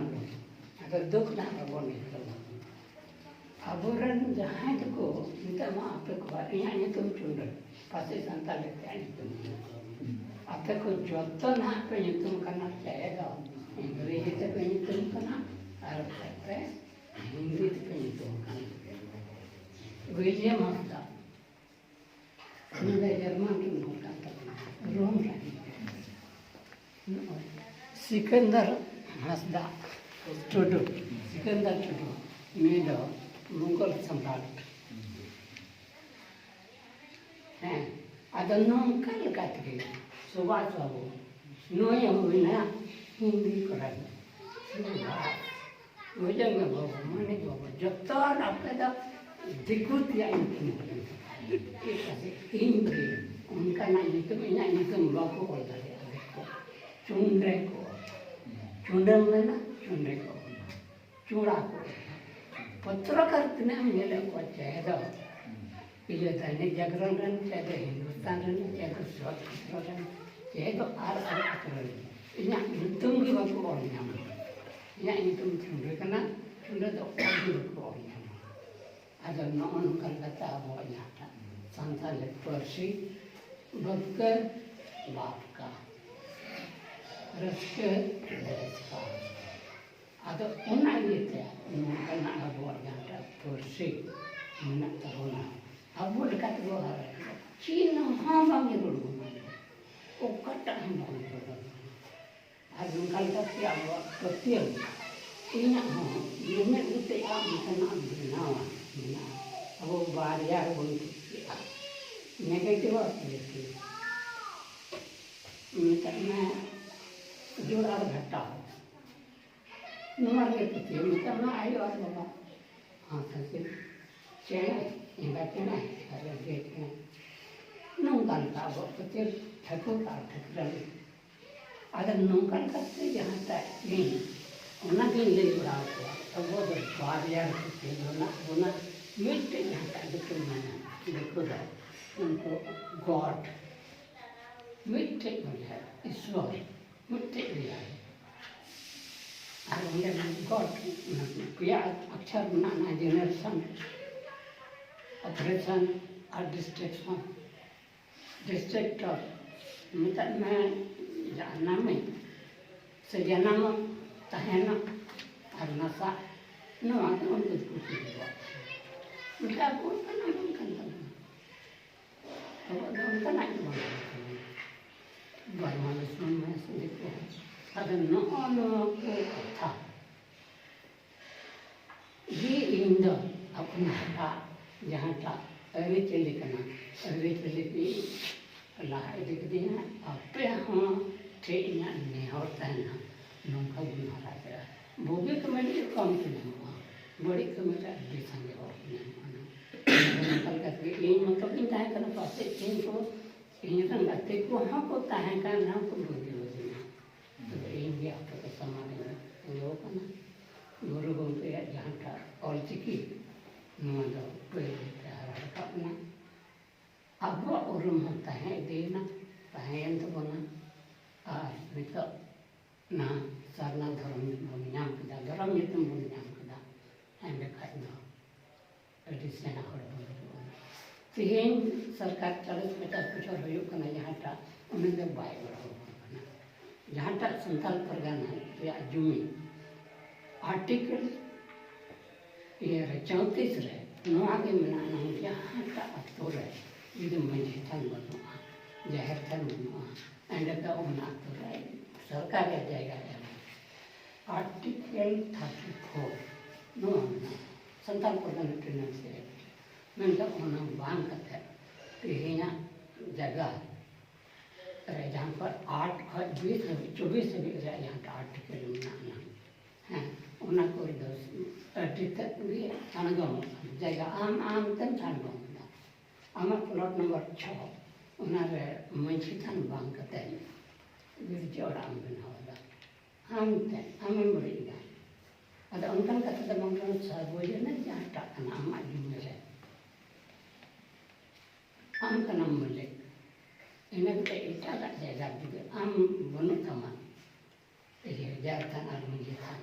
ᱵᱚᱱ ᱟᱫᱚ ᱫᱩᱠ ᱱᱟᱜ ᱵᱟᱵᱚᱱ ᱟᱹᱭᱠᱟᱹᱣᱟ ᱟᱵᱚᱨᱮᱱ ᱡᱟᱦᱟᱸᱭ ᱫᱚᱠᱚ ᱱᱤᱛᱚᱜ ᱢᱟ ᱟᱯᱮ ᱠᱚᱣᱟᱜ ᱤᱧᱟᱹᱜ ᱧᱩᱛᱩᱢ ᱪᱩᱱᱰᱟᱹ ᱯᱟᱥᱮ ᱥᱟᱱᱛᱟᱲ ᱛᱮᱭᱟᱜ ᱧᱩᱛᱩᱢ ᱟᱯᱮ ᱠᱚ ᱡᱚᱛᱚ ᱱᱟᱦᱟᱜ ᱯᱮ ᱧᱩᱛᱩᱢ ᱠᱟᱱᱟ ᱪᱟᱦᱮ ᱫᱚ ᱤᱝᱨᱮᱡᱤ ᱛᱮᱯᱮ ᱧᱩᱛᱩᱢ ᱠᱟᱱᱟ ᱟᱨ ᱯᱮ हिंदी पे विलियम हंसदा जर्मन की रोम सिकंदर हंसदा टुडू सिकंदर टुडू मेड मुगल सम्राट हैं ಅದನ್ನು ಕಲ್ಕತ್ಗೆ ಸುಭಾಷ್ ಬಾಬು ನೋಯ ಹುಯಿನ ಹಿಂದಿ ಕೊಡೋದು Ujungnya bawa mana bawa jotor apa dah dikut ya itu Inggris उनका ना itu minyak itu baku kalau dari adikku cundeko cundel mana cundeko curaku पत्रकार ने मेरे को चाहे ये दैनिक जागरण रन चाहे हिंदुस्तान रन चाहे स्वच्छ रन चाहे तो आर रन इन्हें हिंदुओं की बात को और नहीं yang itu cunda kena cunda tu orang berkornya, ada non kata awalnya, santai persi, berker bapka, reske reska, ada orang itu non kena awalnya persi, mana tahu na, awal dekat luar, Cina hamba ngiru, kata hamba ngiru. Ada kata siapa kecil, ini ini itu yang kita nak bina, Abu Baria bunyi, negatif apa Misalnya jual berita, nomor itu misalnya ayo apa, tapi cina, enggak cina, ada cina, nungkan tahu kecil, takut tak ada nungkan kata jangan tak ini, orang ini lebih berapa, abu berbahagia kecil, orang mesti jangan tak betul mana, betul dah, untuk God, mesti mana, Islam, mesti dia, ada orang God, dia aksar mana generation, operation, or distraction, misalnya jangan nama, sejanama, tahena, arnasa, nama itu untuk kucing. Mereka pun kan orang kan tahu. Kalau orang kan ada mana, buat manusia masih itu. Ada nama kata. Di Indo, aku nak jangan tak, ini cili kena, ini cili ni. lah itu dia apa yang tehnya ni hotel na nungka guna rasa bobi kemana kam tu nama body kemana bisa ni orang kalau kata ini macam ini dah kan pasti ini ini kan kata ko hamko tahan kan hamko bobi bobi तो ini apa sama dengan lo kan guru guru ya jangan tak all ciki nama tu harap na abuah orang hantar dia na tahan tu mana mereka na sarna dharam bunyam kita dharam itu bunyam kita hanya kaya itu sana orang orang sehingga सरकार 40-50 बच्चों रही करना यहाँ टा उन्हें जब bye बड़ा करना यहाँ टा संताल परगना या जुमी आर्टिकल ये 34 रहे नौआ के मनाना यहाँ टा तो रहे ಇದು ಮಂಜಿ ತಂದು ಬನ್ನುವ ಜಾಹೀರ್ ತಂದು ಬನ್ನುವ ಅಂಡಕ ಉನ್ನಾ तो रहे सरकार या जाएगा article 34 no Santhal Pargana train से मैंने उन्हें बांध करते यहाँ जगह रहे जहाँ पर 8-20 भी रहे यहाँ का आर्टिकल बनाना है उन्हें कोई तक भी थानगांव जगह आम तन थानगांव आम प्लॉट नंबर 6 उन्हें मंची थान बांध करते जोड़ा आम बनावा आम मरीगा अद उनका कथा मंगल साबोजे ना जहाँ टाकना आम जुम्मे आम का नाम मलिक इन्हें भी इतना जायगा juga आम बनु तमा ये जारतान और मुझे था